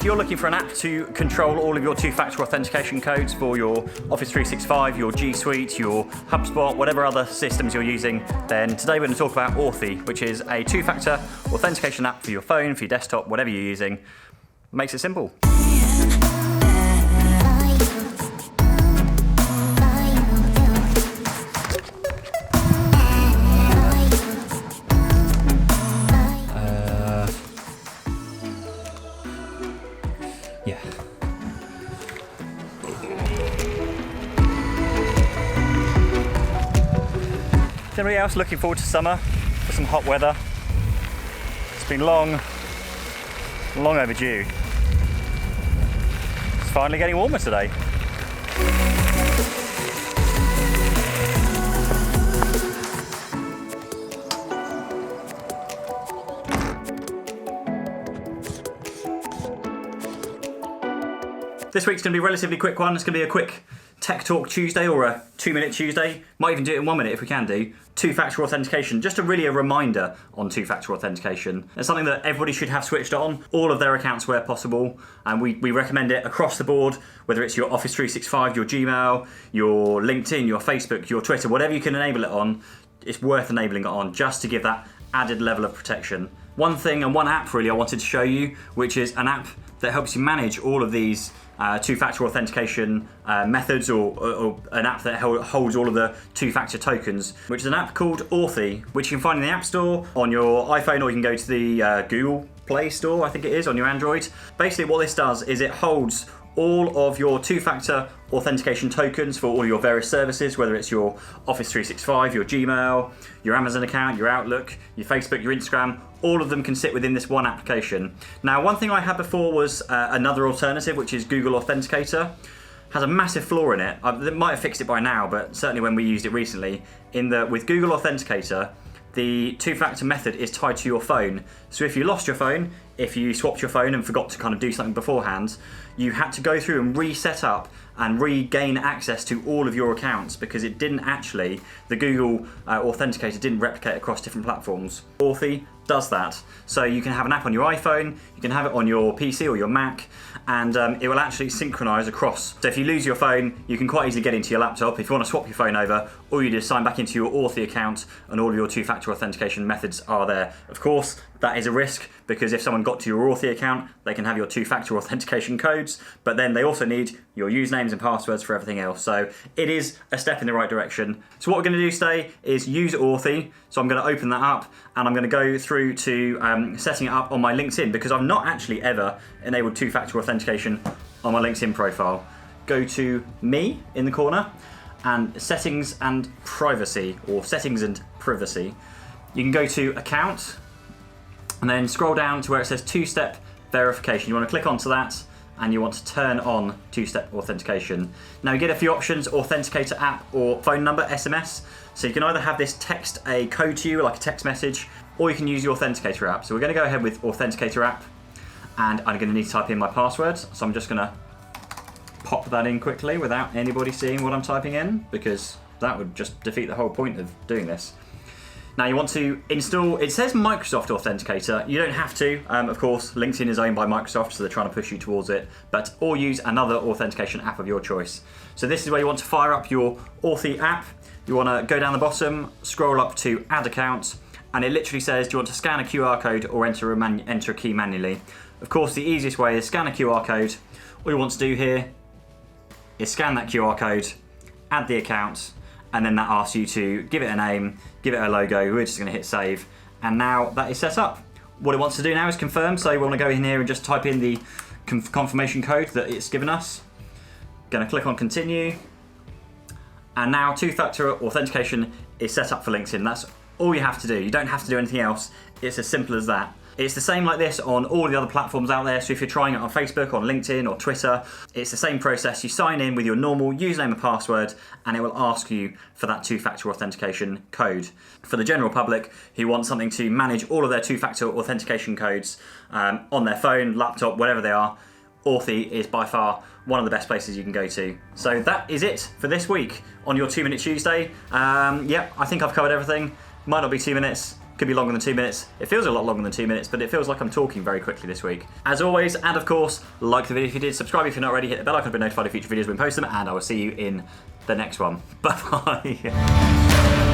you're looking for an app to control all of your two-factor authentication codes for your Office 365, your G Suite, your HubSpot, whatever other systems you're using, then today we're going to talk about Authy, which is a two-factor authentication app for your phone, for your desktop, whatever you're using. Makes it simple. Yeah. Anybody else looking forward to summer, for some hot weather? It's been long overdue. It's finally getting warmer today. This week's going to be a relatively quick one. It's going to be a quick Tech Talk Tuesday or a 2-minute Tuesday. Might even do it in 1 minute if we can do. Two-factor authentication. Just a reminder on two-factor authentication. It's something that everybody should have switched on, all of their accounts where possible. And we recommend it across the board, whether it's your Office 365, your Gmail, your LinkedIn, your Facebook, your Twitter, whatever you can enable it on, it's worth enabling it on just to give that added level of protection. One thing and one app really I wanted to show you, which is an app that helps you manage all of these two-factor authentication methods, or an app that holds all of the two-factor tokens, which is an app called Authy, which you can find in the App Store on your iPhone, or you can go to the Google Play Store, I think it is, on your Android. Basically what this does is it holds all of your two-factor authentication tokens for all your various services, whether it's your Office 365, your Gmail, your Amazon account, your Outlook, your Facebook, your Instagram. All of them can sit within this one application. Now, one thing I had before was another alternative, which is Google Authenticator. Has a massive flaw in it. They might have fixed it by now, but certainly when we used it recently, with Google Authenticator, the two-factor method is tied to your phone. So if you lost your phone, if you swapped your phone and forgot to kind of do something beforehand, you had to go through and reset up and regain access to all of your accounts, because it didn't actually, the Google Authenticator didn't replicate across different platforms. Authy does that. So you can have an app on your iPhone, you can have it on your PC or your Mac, and it will actually synchronize across. So if you lose your phone, you can quite easily get into your laptop. If you want to swap your phone over, all you do is sign back into your Authy account, and all of your two-factor authentication methods are there. Of course, that is a risk, because if someone got to your Authy account, they can have your two-factor authentication codes, but then they also need your usernames and passwords for everything else. So it is a step in the right direction. So what we're going to do today is use Authy. So I'm going to open that up, and I'm going to go through to setting it up on my LinkedIn, because I've not actually ever enabled two-factor authentication on my LinkedIn profile. Go to Me in the corner, and Settings and Privacy, or Settings and Privacy. You can go to Account, and then scroll down to where it says two-step verification. You want to click onto that, and you want to turn on two-step authentication. Now you get a few options: Authenticator app or phone number, SMS. So you can either have this text a code to you, like a text message, or you can use your Authenticator app. So we're going to go ahead with Authenticator app, and I'm going to need to type in my password. So I'm just going to pop that in quickly without anybody seeing what I'm typing in, because that would just defeat the whole point of doing this. Now you want to install, it says Microsoft Authenticator. You don't have to, of course. LinkedIn is owned by Microsoft, so they're trying to push you towards it, or use another authentication app of your choice. So this is where you want to fire up your Authy app. You want to go down the bottom, scroll up to Add Account, and it literally says, do you want to scan a QR code or enter a key manually? Of course, the easiest way is scan a QR code. All you want to do here is scan that QR code, add the account, and then that asks you to give it a name, give it a logo. We're just going to hit save, and now that is set up. What it wants to do now is confirm, so we want to go in here and just type in the confirmation code that it's given us. Going to click on continue, and now two-factor authentication is set up for LinkedIn. That's all you have to do. You don't have to do anything else. It's as simple as that. It's the same like this on all the other platforms out there. So if you're trying it on Facebook, on LinkedIn, or Twitter, it's the same process. You sign in with your normal username and password, and it will ask you for that two-factor authentication code. For the general public who want something to manage all of their two-factor authentication codes on their phone, laptop, whatever they are, Authy is by far one of the best places you can go to. So that is it for this week on your 2-Minute Tuesday. I think I've covered everything. Might not be 2 minutes, Could be longer than 2 minutes. It feels a lot longer than 2 minutes, but it feels like I'm talking very quickly this week. As always, and of course, like the video if you did, subscribe if you're not already, hit the bell icon to be notified of future videos when we post them, and I will see you in the next one. Bye-bye.